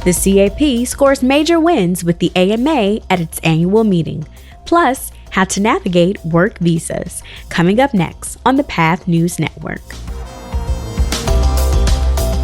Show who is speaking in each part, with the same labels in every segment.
Speaker 1: The CAP scores major wins with the AMA at its annual meeting. Plus, how to navigate work visas. Coming up next on the Path News Network.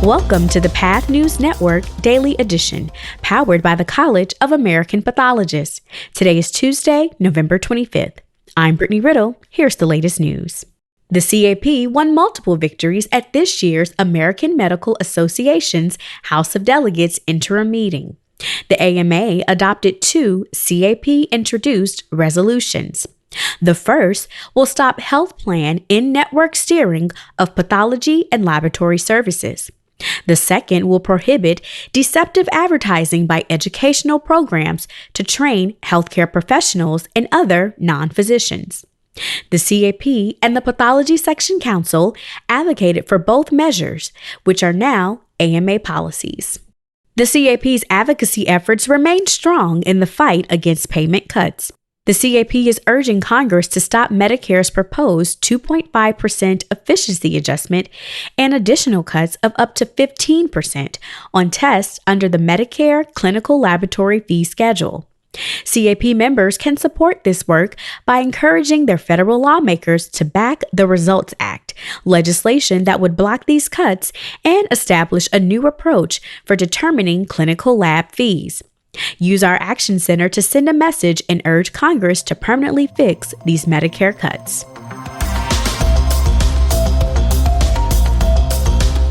Speaker 1: Welcome to the Path News Network Daily Edition, powered by the College of American Pathologists. Today is Tuesday, November 25th. I'm Brittany Riddle. Here's the latest news. The CAP won multiple victories at this year's American Medical Association's House of Delegates interim meeting. The AMA adopted two CAP-introduced resolutions. The first will stop health plan in-network steering of pathology and laboratory services. The second will prohibit deceptive advertising by educational programs to train healthcare professionals and other non-physicians. The CAP and the Pathology Section Council advocated for both measures, which are now AMA policies. The CAP's advocacy efforts remain strong in the fight against payment cuts. The CAP is urging Congress to stop Medicare's proposed 2.5% efficiency adjustment and additional cuts of up to 15% on tests under the Medicare Clinical Laboratory Fee Schedule. CAP members can support this work by encouraging their federal lawmakers to back the Results Act, legislation that would block these cuts and establish a new approach for determining clinical lab fees. Use our Action Center to send a message and urge Congress to permanently fix these Medicare cuts.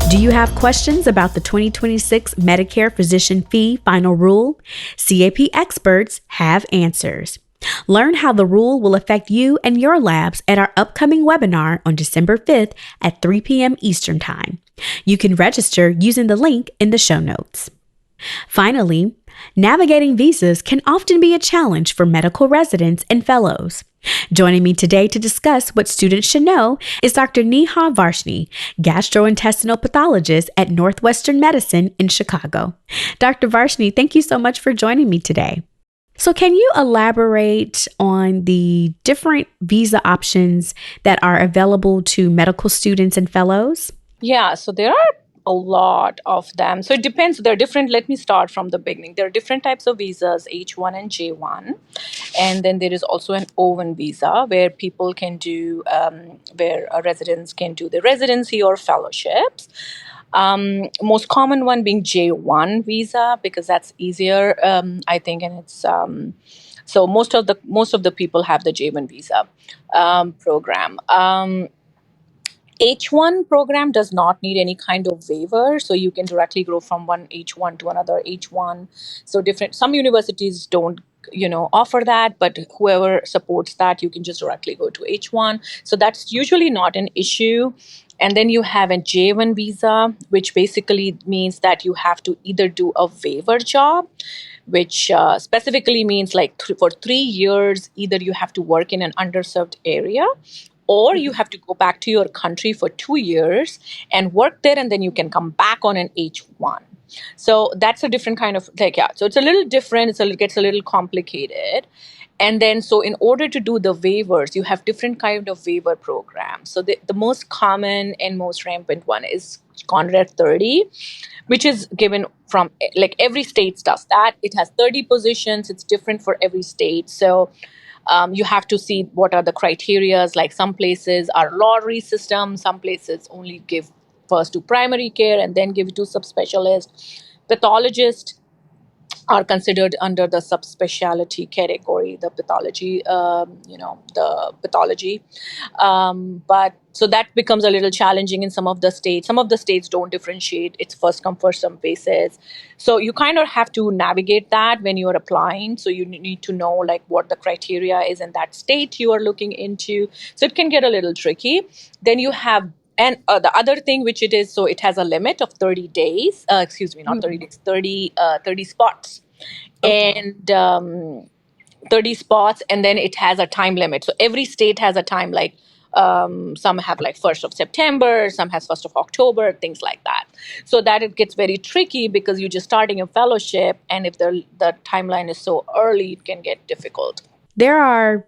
Speaker 1: Do you have questions about the 2026 Medicare Physician Fee Final Rule? CAP experts have answers. Learn how the rule will affect you and your labs at our upcoming webinar on December 5th at 3 p.m. Eastern Time. You can register using the link in the show notes. Finally, navigating visas can often be a challenge for medical residents and fellows. Joining me today to discuss what students should know is Dr. Neha Varshney, gastrointestinal pathologist at Northwestern Medicine in Chicago. Dr. Varshney, thank you so much for joining me today. So can you elaborate on the different visa options that are available to medical students and fellows?
Speaker 2: Yeah, so there are a lot of them. So it depends. They're different. Let me start from the beginning. There are different types of visas, H1 and J1. And then there is also an O1 visa where people can do, where residents can do the residency or fellowships. Most common one being J1 visa because that's easier, I think, and it's so most of the people have the J1 visa program. H1 program does not need any kind of waiver, so you can directly go from one H1 to another H1. So some universities don't, offer that, but whoever supports that, you can just directly go to H1. So that's usually not an issue. And then you have a J1 visa, which basically means that you have to either do a waiver job, which specifically means like for 3 years, either you have to work in an underserved area, or you have to go back to your country for 2 years and work there, and then you can come back on an H1. So that's a different kind of, so it's a little different. It gets a little complicated. And then, so in order to do the waivers, you have different kind of waiver programs. So the most common and most rampant one is Conrad 30, which is given from, every state does that. It has 30 positions. It's different for every state. So you have to see what are the criteria. Like some places are lottery system. Some places only give first to primary care and then give it to subspecialist. Pathologists are considered under the subspecialty category, the pathology, the pathology. But so that becomes a little challenging in some of the states. Some of the states don't differentiate. It's first come, first served basis. So you kind of have to navigate that when you're applying. So you need to know what the criteria is in that state you are looking into. So it can get a little tricky. Then you have And the other thing, which it is, so it has a limit of 30 days, not 30 days, 30 spots. Okay. And 30 spots, and then it has a time limit. So every state has a time, some have 1st of September, some has 1st of October, things like that. So that it gets very tricky because you're just starting a fellowship, and if the timeline is so early, it can get difficult.
Speaker 1: There are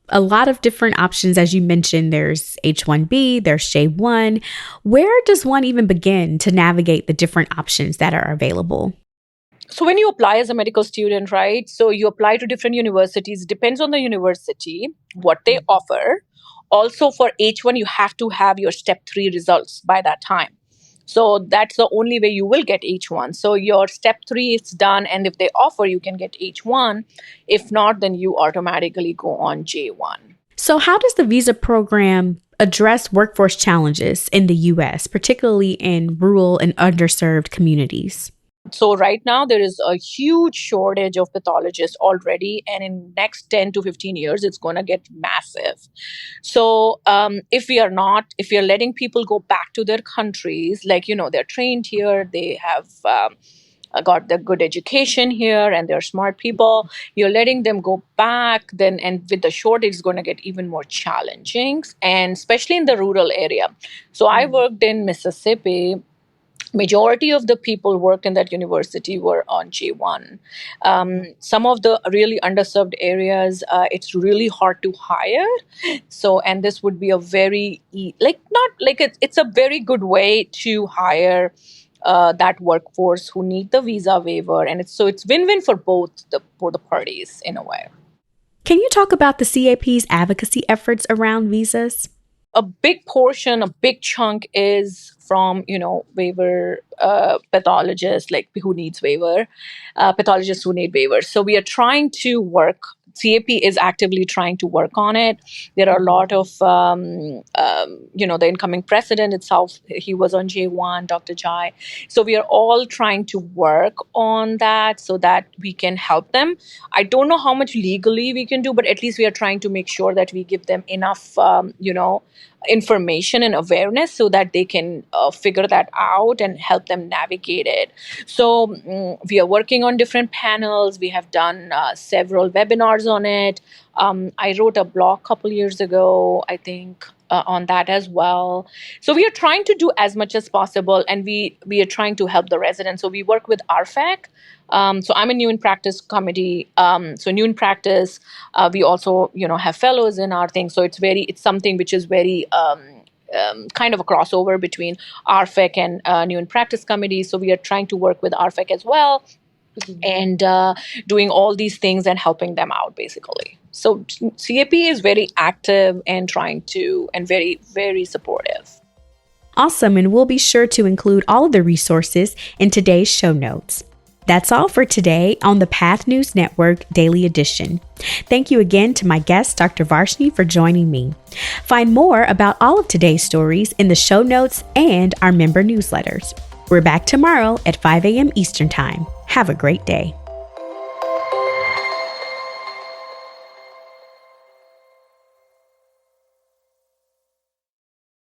Speaker 1: a lot of different options. As you mentioned, there's H-1B, there's J-1. Where does one even begin to navigate the different options that are available?
Speaker 2: So when you apply as a medical student, right? So you apply to different universities. Depends on the university what they offer. Also for H1, you have to have your step 3 results by that time. So that's the only way you will get H1. So your step 3 is done, and if they offer, you can get H1. If not, then you automatically go on J1.
Speaker 1: So, how does the visa program address workforce challenges in the U.S., particularly in rural and underserved communities?
Speaker 2: So right now there is a huge shortage of pathologists already, and in next 10 to 15 years, it's going to get massive. So if we are letting people go back to their countries, like, they're trained here, they have got the good education here, and they're smart people, you're letting them go back, then, and with the shortage, it's going to get even more challenging, and especially in the rural area. So I worked in Mississippi. Majority of the people worked in that university were on J1. Some of the really underserved areas, it's really hard to hire. So, and this would be a very not like it's a very good way to hire that workforce who need the visa waiver, and it's win-win for for the parties in a way.
Speaker 1: Can you talk about the CAP's advocacy efforts around visas?
Speaker 2: A big portion, a big chunk is from, waiver pathologists, like who needs waiver, pathologists who need waivers. So we are trying to work. CAP is actively trying to work on it. There are a lot of, the incoming president itself, he was on J1, Dr. Jai. So we are all trying to work on that so that we can help them. I don't know how much legally we can do, but at least we are trying to make sure that we give them enough, information and awareness so that they can figure that out and help them navigate it. So we are working on different panels. We have done several webinars on it. I wrote a blog a couple years ago, I think, on that as well. So we are trying to do as much as possible, and we are trying to help the residents. So we work with RFAC. So I'm a new in practice committee. So new in practice, we also have fellows in our thing. So it's something which is very kind of a crossover between RFAC and new in practice committee. So we are trying to work with RFAC as well, and doing all these things and helping them out basically. So CAP is very active and very, very supportive.
Speaker 1: Awesome, and we'll be sure to include all of the resources in today's show notes. That's all for today on the Path News Network Daily Edition. Thank you again to my guest, Dr. Varshney, for joining me. Find more about all of today's stories in the show notes and our member newsletters. We're back tomorrow at 5 a.m. Eastern Time. Have a great day.